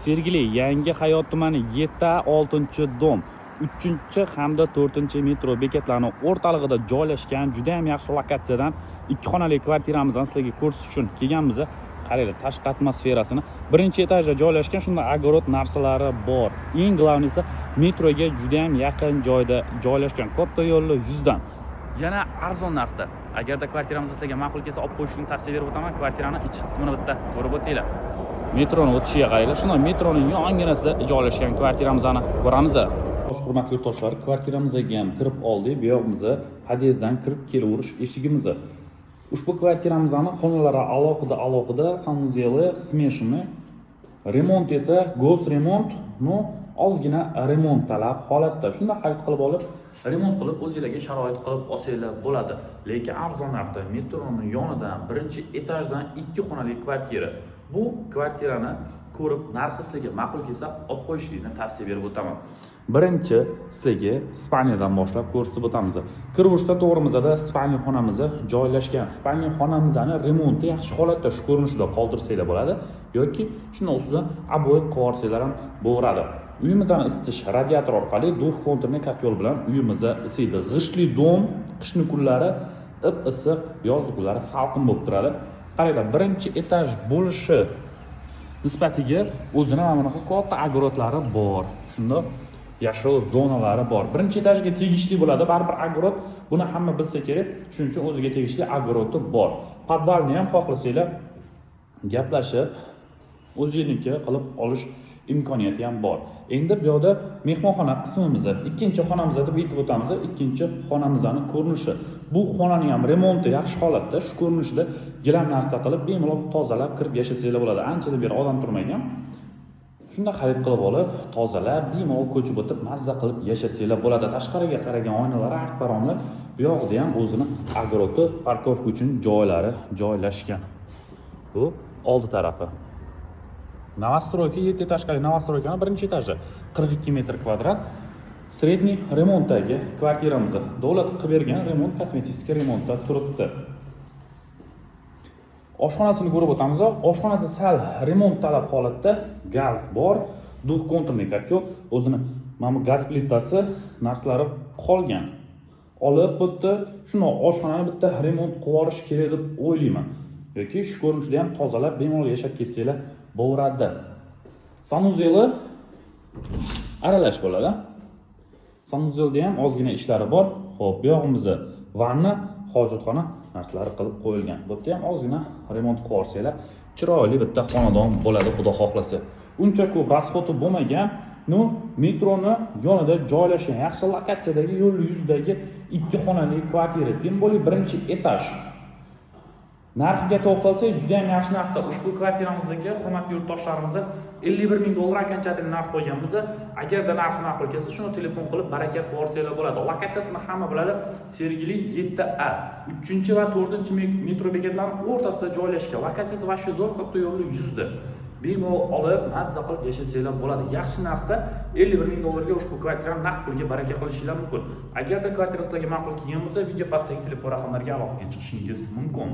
Sergeli Yangi Hayot tumani 7-6-dom 3 hamda 4 metro bekatlarning o'rtalig'ida joylashgan juda ham yaxshi lokatsiyadan 2 xonali kvartiramizni sizlarga ko'rsatish uchun kelganmiz. Qaranglar, tashqi atmosferasini birinchi etajda joylashgan shunday agorod narsalari bor. Eng glavnisi metroga juda ham yaqin joyda joylashgan, katta yo'lni yuzdan. Yana arzon narxda. Agarda kvartiramizni sizlarga ma'qul kelsa, olib qo'yishni tavsiya berib o'taman. Kvartiraning ichki qismini bitta ko'rib o'tinglar. Metroni o'tishiga qaranglar. Shunday metroning yonginasida joylashgan kvartiramizni ko'ramiz. Hurmatli yurtdoshlar, kvartiramizga ham kirib oldik. Bu yog'imizni podyezddan kirib kelaverish eshigimiz. Ushbu kvartiramizni xonalari alohida sanuzeli, smeshini. Remont esa go's remont, ozgina remont talab holatda. Shunda xarid qilib olib, remont qilib o'zingizlarga sharoit qilib olsanglar bo'ladi. Lekin arzon narxda metroning yonidan birinchi etajdan 2 xonali kvartira. Bu kvartirani ko'rib, narxi sizga ma'qul kelsa, olib qo'yishlikni tavsiya berib o'taman. Birinchi sizga spaniyadan boshlab ko'rsatib o'tamiz. Kirishda to'g'rimizda spaniya xonamiz joylashgan. Spaniya xonamizning remonti yaxshi holatda shu ko'rinishda qoldirsanglar bo'ladi yoki shundan ustidan aboy qo'rsanglar ham bo'laradi. Uyimizni isitish radiator orqali duh konturni kotyol bilan uyimizni isiydi. G'ishtli dom qishni kunlari issiq, yoz kunlari salqin bo'lib turadi. Qaranglar, birinchi etaj bo'lishi nisbatiga o'zini mana bunaqa katta agorodlari bor. Shunda yashil zonalari bor. Birinchi etajga tegishli bo'ladi. Baribir agorod, buni hamma bilsa kerak. Shuning uchun o'ziga tegishli agorodi bor. Podvalni ham xohlasanglar gaplashib o'zingizniki qilib olish imkoniyati ham bor. Endi bu yerda mehmonxona qismimiz, ikkinchi xonamizda deb aytib o'tamiz. Ikkinchi xonamizning ko'rinishi. Bu xonaning ham remonti yaxshi holatda, shu ko'rinishda gilam narsa qilib, bemalol tozalab kirib yashasanglar bo'ladi. Anchadan beri odam turmagan. Shunda xarid qilib olib, tozalab, bemalol ko'chib o'tib, mazza qilib yashasanglar bo'ladi. Tashqariga qaragan oynalari arqaromli. Bu yoqda ham o'zini agorodi, parkovka uchun joylari joylashgan. Bu oldi tarafi. Novostroyka 7 etajli Novostroykaning birinchi etaji 42 metr kvadrat. Sredniy remontdagi kvartiramiz. Davlat qilib bergan remont, kosmetik remontda turibdi. Oshxonasini ko'rib o'tamiz. Oshxonasi sal remont talab holatda, gaz bor, duh konturni kotyol, o'zini mana gaz plitasi narsalari qolgan. Olib bitta shuni oshxonani bitta remont qilib yuborish kerak deb o'ylayman. Yoki shu ko'rinishda ham tozalab bemalol yashab ketsanglar bo'lardi. Sanuzeli aralash bo'ladi. Sanuzelda ham ozgina ishlari bor. Xo'p, bu yog'imiz vanna, hojatxona narsalari qilib qo'yilgan. Bu yerda ham ozgina remont qilib olsanglar, chiroyli bitta xonadon bo'ladi, xudo xohlasa. Uncha ko'p rasxoti bo'lmagan, metroni yonida joylashgan, yaxshi lokatsiyadagi yo'l yuzidagi 2 xonali kvartira, teng bo'li birinchi etaj. Narxiga to'xtalsak, juda ham yaxshi narxda. Ushbu kvartiramizga hurmatli yurtdoshlarimiz $51,000 qanchalik narx qo'yganmiz. Agarda narxi ma'qul kelsa, shuni telefon qilib baraka qilib olsanglar bo'ladi. Lokatsiyasini hamma biladi. Sergeli 7A 3 va 4 metro bekatlarining o'rtasida joylashgan. Lokatsiyasi vashli zo'r, katta yo'lni yuzda. Bemalol olib, mazza qilib yashasanglar bo'ladi. Yaxshi narxda $51,000 ga ushbu kvartirani naqd pulga baraka qilishingiz mumkin. Agarda kvartira sizlarga ma'qul kelgan bo'lsa, video pastdagi telefon raqamlariga aloqaga chiqishingiz mumkin.